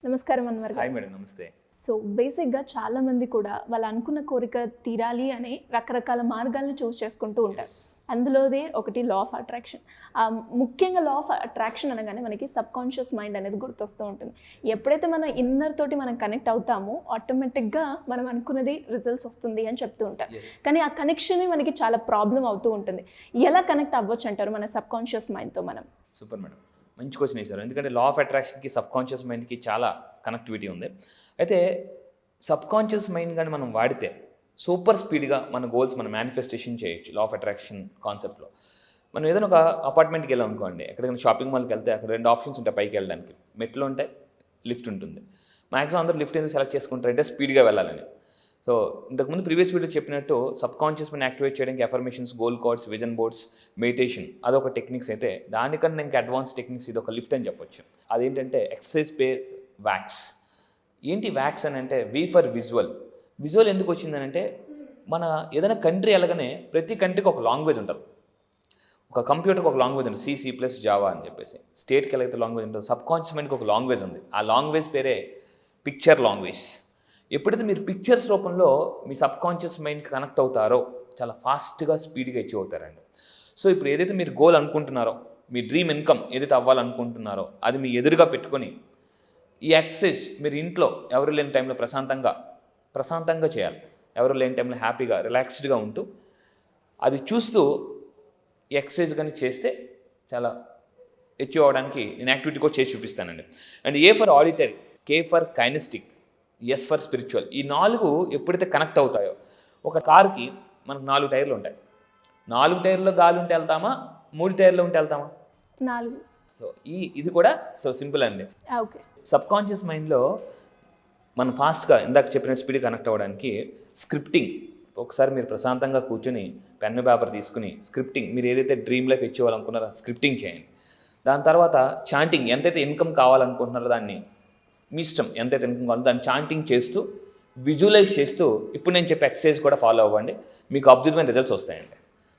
నమస్కారం అన్వర్ గారు. Hi madam, నమస్తే. సో బేసిక్గా చాలామంది కూడా వాళ్ళు అనుకున్న కోరిక తీరాలి అనే రకరకాల మార్గాలను చూస్ చేసుకుంటూ ఉంటారు. అందులోదే ఒకటి లా ఆఫ్ అట్రాక్షన్. ముఖ్యంగా లా ఆఫ్ అట్రాక్షన్ అనగానే మనకి సబ్ కాన్షియస్ మైండ్ అనేది గుర్తొస్తూ ఉంటుంది. ఎప్పుడైతే మన ఇన్నర్ తోటి మనం కనెక్ట్ అవుతామో ఆటోమేటిక్గా మనం అనుకున్నది రిజల్ట్స్ వస్తుంది అని చెప్తూ ఉంటారు. కానీ ఆ కనెక్షన్ మనకి చాలా ప్రాబ్లం అవుతూ ఉంటుంది. ఎలా కనెక్ట్ అవ్వచ్చు అంటారు మన సబ్ కాన్షియస్ మైండ్తో మనం? సూపర్ మేడం, మంచి క్వశ్చన్ వేశారు. ఎందుకంటే లా ఆఫ్ అట్రాక్షన్కి సబ్ కాన్షియస్ మైండ్కి చాలా కనెక్టివిటీ ఉంది. అయితే సబ్ కాన్షియస్ మైండ్ కానీ మనం వాడితే సూపర్ స్పీడ్గా మన గోల్స్ మనం మేనిఫెస్టేషన్ చేయొచ్చు. లా ఆఫ్ అట్రాక్షన్ కాన్సెప్ట్లో మనం ఏదైనా ఒక అపార్ట్మెంట్కి వెళ్ళాం అనుకోండి, ఎక్కడికైనా షాపింగ్ మాల్కి వెళ్తే అక్కడ 2 ఆప్షన్స్ ఉంటాయి పైకి వెళ్ళడానికి. మెట్లు ఉంటాయి, లిఫ్ట్ ఉంటుంది. మ్యాక్సిమం అందరూ లిఫ్ట్ ఎందుకు సెలెక్ట్ చేసుకుంటారంటే స్పీడ్గా వెళ్ళాలని. సో ఇంతకుముందు ప్రీవియస్ వీడియో చెప్పినట్టు సబ్ కాన్షియస్ మైండ్ యాక్టివేట్ చేయడానికి affirmations, goal codes, vision boards, meditation అదొక టెక్నిక్స్ అయితే, దానికన్నా ఇంకా అడ్వాన్స్ టెక్నిక్స్ ఇది ఒక లిఫ్ట్ అని చెప్పొచ్చు. అదేంటంటే ఎక్సర్సైజ్ పేర్ వ్యాక్స్. ఏంటి వ్యాక్స్ అని అంటే వి ఫర్ విజువల్. విజువల్ ఎందుకు వచ్చిందని అంటే, మన ఏదైనా కంట్రీ వెళ్ళగానే ప్రతి కంట్రీకి ఒక లాంగ్వేజ్ ఉంటుంది. ఒక కంప్యూటర్కి ఒక లాంగ్వేజ్ ఉంటుంది, C++, జావా అని చెప్పేసి. స్టేట్కి ఎలా అయితే లాంగ్వేజ్ ఉంటుంది, సబ్ కాన్షియస్ మైండ్కి ఒక లాంగ్వేజ్ ఉంది. ఆ లాంగ్వేజ్ పేరే పిక్చర్ లాంగ్వేజ్. ఎప్పుడైతే మీరు పిక్చర్స్ రూపంలో మీ సబ్ కాన్షియస్ మైండ్కి కనెక్ట్ అవుతారో చాలా ఫాస్ట్గా, స్పీడ్గా అచీవ్ అవుతారండి. సో ఇప్పుడు ఏదైతే మీరు గోల్ అనుకుంటున్నారో, మీ డ్రీమ్ ఇన్కమ్ ఏదైతే అవ్వాలనుకుంటున్నారో అది మీ ఎదురుగా పెట్టుకొని ఈ ఎక్సర్సైజ్ మీరు ఇంట్లో ఎవరు లేని టైంలో ప్రశాంతంగా చేయాలి. ఎవరు లేని టైంలో హ్యాపీగా, రిలాక్స్డ్గా ఉంటూ అది చూస్తూ ఈ ఎక్సర్సైజ్ కానీ చేస్తే చాలా అచీవ్ అవ్వడానికి నేను యాక్టివిటీ కూడా చేసి చూపిస్తానండి. And A for auditory, K for kinaesthetic, S for spiritual. ఈ 4 ఎప్పుడైతే కనెక్ట్ అవుతాయో, ఒక కార్కి మనకు 4 టైర్లు ఉంటాయి. 4 టైర్లో గాలి ఉంటే వెళ్తామా, 3 టైర్లో ఉంటే వెళ్తామా? 4. సో ఇది కూడా సో సింపుల్ అండి. ఓకే. సబ్ కాన్షియస్ మైండ్లో మనం ఫాస్ట్గా ఇందాక చెప్పినట్టు స్పీడ్ కనెక్ట్ అవ్వడానికి స్క్రిప్టింగ్. ఒకసారి మీరు ప్రశాంతంగా కూర్చొని పెన్ను పేపర్ తీసుకుని స్క్రిప్టింగ్, మీరు ఏదైతే డ్రీమ్ లైఫ్ ఇచ్చేవాలనుకున్నారో స్క్రిప్టింగ్ చేయండి. దాని తర్వాత చాంటింగ్, ఎంతైతే ఇన్కమ్ కావాలనుకుంటున్నారో దాన్ని మీ ఇష్టం, ఎంతైతే ఇన్కమ్ కావాలో దాన్ని చాంటింగ్ చేస్తూ, విజువలైజ్ చేస్తూ ఇప్పుడు నేను చెప్పే ఎక్సర్సైజ్ కూడా ఫాలో అవ్వండి. మీకు అద్భుతమైన రిజల్ట్స్ వస్తాయండి.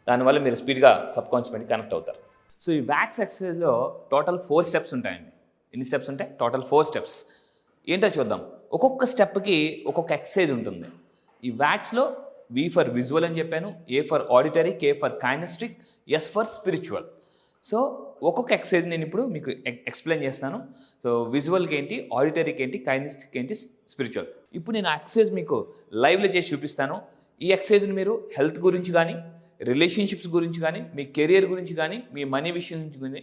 దానివల్ల మీరు స్పీడ్గా సబ్ కాన్షియస్ మైండ్కి కనెక్ట్ అవుతారు. సో ఈ వ్యాక్స్ ఎక్సర్సైజ్లో టోటల్ 4 స్టెప్స్ ఉంటాయండి. ఎన్ని స్టెప్స్ ఉంటాయి? Total 4 steps. ఏంటో చూద్దాం. ఒక్కొక్క స్టెప్కి ఒక్కొక్క ఎక్సర్సైజ్ ఉంటుంది. ఈ వ్యాక్స్లో V ఫర్ విజువల్ అని చెప్పాను, A for auditory, K for kinaesthetic, S for spiritual. So ఒక్కొక్క ఎక్సర్సైజ్ నేను ఇప్పుడు మీకు ఎక్స్ప్లెయిన్ చేస్తాను. సో విజువల్కి ఏంటి, ఆడిటరీకి ఏంటి, కైనెస్టిక్ ఏంటి, స్పిరిచువల్. ఇప్పుడు నేను ఆ ఎక్సర్సైజ్ మీకు లైవ్లో చేసి చూపిస్తాను. ఈ ఎక్సర్సైజ్ని మీరు హెల్త్ గురించి కానీ, రిలేషన్షిప్స్ గురించి కానీ, మీ కెరియర్ గురించి కానీ, మీ మనీ విషయం గురించి కానీ,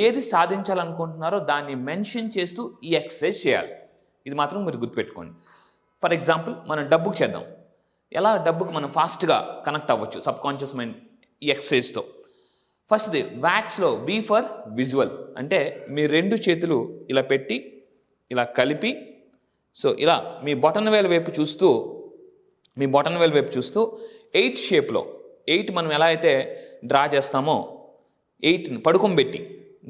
ఏది సాధించాలనుకుంటున్నారో దాన్ని మెన్షన్ చేస్తూ ఈ ఎక్సర్సైజ్ చేయాలి. ఇది మాత్రం మీరు గుర్తుపెట్టుకోండి. ఫర్ ఎగ్జాంపుల్ మనం డబ్బుకి చేద్దాం. ఎలా డబ్బుకి మనం ఫాస్ట్గా కనెక్ట్ అవ్వచ్చు సబ్ కాన్షియస్ మైండ్ ఈ ఎక్సర్సైజ్తో. ఫస్ట్ది వ్యాక్స్లో V ఫర్ విజువల్. అంటే మీ 2 చేతులు ఇలా పెట్టి ఇలా కలిపి, సో ఇలా మీ బొటన్ వేలు వైపు చూస్తూ 8 షేప్లో, 8 మనం ఎలా అయితే డ్రా చేస్తామో, 8ని పడుకోబెట్టి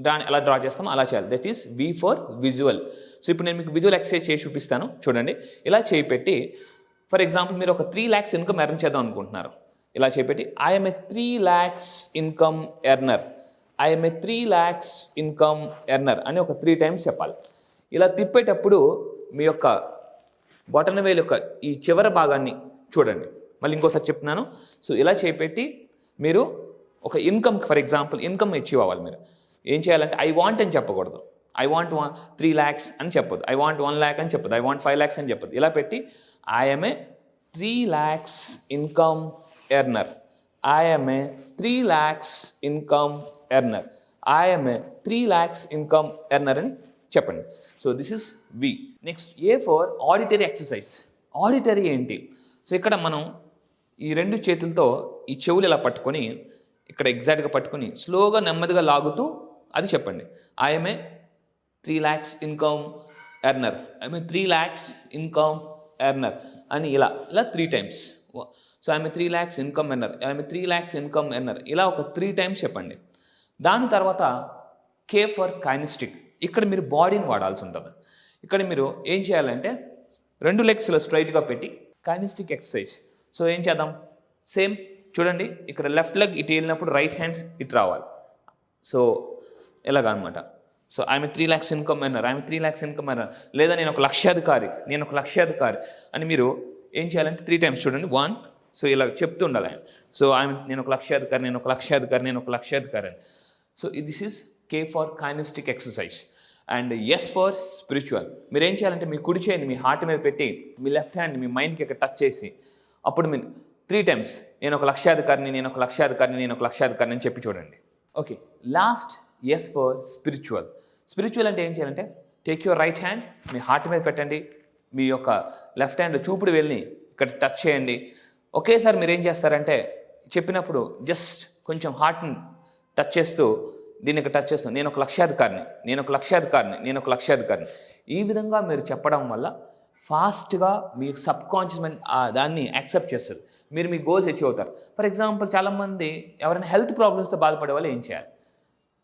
దాన్ని ఎలా డ్రా చేస్తామో అలా చేయాలి. That is V for visual. So ఇప్పుడు నేను మీకు విజువల్ ఎక్సర్సైజ్ చేసి చూపిస్తాను. చూడండి. ఇలా చేయి పెట్టి, ఫర్ ఎగ్జాంపుల్ మీరు ఒక 3 lakhs ఇన్కమ్ ఎర్న్ చేద్దాం అనుకుంటున్నారు. ఇలా చేపెట్టి I'm a 3 lakhs income earner, I'm a 3 lakhs income earner అని ఒక 3 times చెప్పాలి. ఇలా తిప్పేటప్పుడు మీ యొక్క బొటన వేలు యొక్క ఈ చివరి భాగాన్ని చూడండి. మళ్ళీ ఇంకోసారి చెప్తున్నాను. సో ఇలా చేపెట్టి మీరు ఒక income, for example income achieve అవ్వాలి. మీరు ఏం చేయాలంటే ఐ వాంట్ అని చెప్పకూడదు. ఐ వాంట్ 3 lakhs అని చెప్పొద్దు. ఐ వాంట్ 1 lakh అని చెప్పొద్దు. ఐ వాంట్ 5 lakhs అని చెప్పొద్దు. ఇలా పెట్టి I'm a 3 lakhs income earner, I'm a 3 lakhs income earner, I'm a 3 lakhs income earner అని చెప్పండి. So this is V. Next A for auditory exercise. Auditory ఏంటి? So ఇక్కడ మనం ఈ 2 చేతులతో ఈ చెవులు ఇలా పట్టుకొని, ఇక్కడ ఎగ్జాక్ట్గా పట్టుకొని స్లోగా నెమ్మదిగా లాగుతూ అది చెప్పండి. I'm a 3 lakhs income earner, I'm a 3 lakhs income earner అని ఇలా 3 times. So I'm a 3 lakhs income earner, I'm a 3 lakhs income earner ఇలా ఒక 3 times చెప్పండి. దాని తర్వాత K ఫర్ కైనెస్టిక్. ఇక్కడ మీరు బాడీని వాడాల్సి ఉంటుంది. ఇక్కడ మీరు ఏం చేయాలంటే 2 legs ఇలా స్ట్రైట్గా పెట్టి కైనెస్టిక్ ఎక్సర్సైజ్. సో ఏం చేద్దాం? సేమ్ చూడండి. ఇక్కడ లెఫ్ట్ లెగ్ ఇటు వెళ్ళినప్పుడు రైట్ హ్యాండ్ ఇటు రావాలి. సో ఎలాగ అనమాట. So I'm 3 lakhs income earner, I'm 3 lakhs income earner, లేదా నేను ఒక లక్షాధికారి, నేను ఒక లక్షాధికారి అని మీరు ఏం చేయాలంటే 3 times చూడండి. 1, సో ఇలా చెప్తూ ఉండాలి ఆయన. సో నేను ఒక లక్షాధికారి, నేను ఒక లక్షాధికారి, నేను ఒక లక్షాధికారి అని. So this is K for kinesthetic exercise and S for spiritual. మీరు ఏం చేయాలంటే మీ కుడి చేయండి మీ హార్ట్ మీద పెట్టి మీ లెఫ్ట్ హ్యాండ్ మీ మైండ్కి ఇక్కడ టచ్ చేసి అప్పుడు మీరు 3 times నేను ఒక లక్షాధికారిని, నేను ఒక లక్షాధికారిని, నేను ఒక లక్షాధికారిని అని చెప్పి చూడండి. Okay, last S for spiritual. Spiritual అంటే ఏం చేయాలంటే take your right hand me heart మీద పెట్టండి, మీ యొక్క లెఫ్ట్ హ్యాండ్ చూపుడు వెళ్ళి ఇక్కడ టచ్ చేయండి. ఒకేసారి మీరు ఏం చేస్తారంటే చెప్పినప్పుడు జస్ట్ కొంచెం హార్ట్ని టచ్ చేస్తూ దీన్ని ఇక్కడ టచ్ చేస్తూ నేను ఒక లక్షాధికారిని, నేను ఒక లక్షాధికారిని, నేను ఒక లక్షాధికారిని, ఈ విధంగా మీరు చెప్పడం వల్ల ఫాస్ట్గా మీ సబ్ కాన్షియస్ మైండ్ దాన్ని యాక్సెప్ట్ చేస్తుంది. మీరు మీ గోల్స్ అచీవ్ అవుతారు. ఫర్ ఎగ్జాంపుల్ చాలామంది ఎవరైనా హెల్త్ ప్రాబ్లమ్స్తో బాధపడే వాళ్ళు ఏం చేయాలి?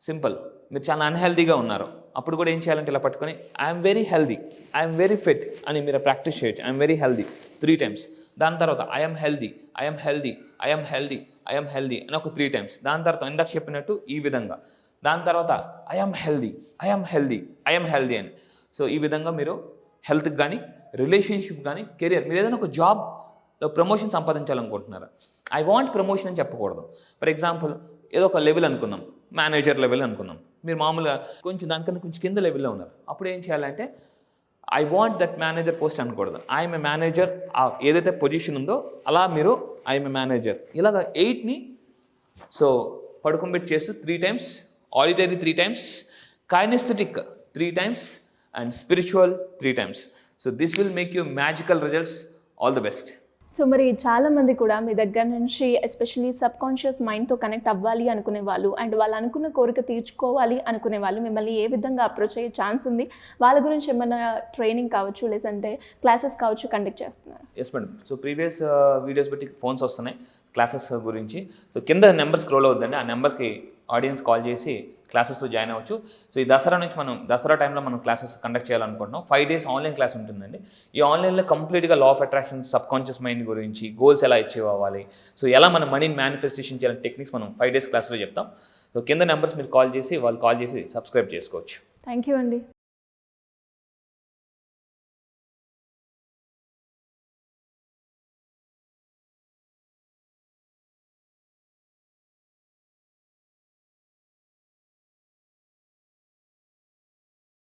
సింపుల్, మీరు చాలా అన్హెల్దీగా ఉన్నారు, అప్పుడు కూడా ఏం చేయాలంటే ఇలా పట్టుకొని I'm very healthy, I'm very fit అని మీరు ప్రాక్టీస్ చేయొచ్చు. I'm very healthy 3 times. దాని తర్వాత I'm healthy, I'm healthy, I'm healthy, I'm healthy అని ఒక 3 times. దాని తర్వాత ఇందాక చెప్పినట్టు ఈ విధంగా. దాని తర్వాత I'm healthy, I'm healthy, I'm healthy అని. సో ఈ విధంగా మీరు హెల్త్కి కానీ రిలేషన్షిప్ కానీ కెరియర్, మీరు ఏదైనా ఒక జాబ్లో ప్రమోషన్ సంపాదించాలనుకుంటున్నారా? ఐ వాంట్ ప్రమోషన్ అని చెప్పకూడదు. ఫర్ ఎగ్జాంపుల్ ఏదో ఒక లెవెల్ అనుకుందాం, మేనేజర్ లెవెల్ అనుకుందాం, మీరు మామూలుగా కొంచెం దానికన్నా కొంచెం కింద లెవెల్లో ఉన్నారు, అప్పుడు ఏం చేయాలంటే I want that manager post అనకూడదు. ఐఎమ్ ఏ మేనేజర్, ఏదైతే పొజిషన్ ఉందో అలా మీరు ఐఎమ్ ఏ మేనేజర్ ఇలాగ 8ని సో పడుకోబెట్టి చేస్తూ 3 times, auditory 3 times, kinesthetic 3 times and spiritual 3 times. So this will make you magical results. All the best. So మరి చాలామంది కూడా మీ దగ్గర నుంచి ఎస్పెషలీ సబ్ కాన్షియస్ మైండ్తో కనెక్ట్ అవ్వాలి అనుకునే వాళ్ళు అండ్ వాళ్ళు అనుకున్న కోరిక తీర్చుకోవాలి అనుకునే వాళ్ళు మిమ్మల్ని ఏ విధంగా అప్రోచ్ అయ్యే ఛాన్స్ ఉంది? వాళ్ళ గురించి ఏమైనా ట్రైనింగ్ కావచ్చు లేదంటే క్లాసెస్ కావచ్చు కండక్ట్ చేస్తున్నారు? Yes madam. So previous videos బట్టి ఫోన్స్ వస్తున్నాయి క్లాసెస్ గురించి. సో కింద నెంబర్ స్క్రోల్ అవుతుందండి, ఆ నెంబర్కి ఆడియన్స్ కాల్ చేసి క్లాసెస్లో జాయిన్ అవ్వచ్చు. సో ఈ దసరా నుంచి దసరా టైంలో మనం క్లాసెస్ కండక్ట్ చేయాలనుకుంటున్నాం. 5 days ఆన్లైన్ క్లాస్ ఉంటుందండి. ఈ ఆన్లైన్లో కంప్లీట్గా law of attraction, sub conscious mind గురించి, గోల్స్ ఎలా అచీవ్ అవ్వాలి, సో ఎలా మనం మనీని మేనిఫెస్టేషన్ చేయాలని టెక్నిక్స్ మనం 5 days క్లాస్లో చెప్తాం. సో కింద నెంబర్స్ మీరు కాల్ చేసి సబ్స్క్రైబ్ చేసుకోవచ్చు. థ్యాంక్ యూ అండి.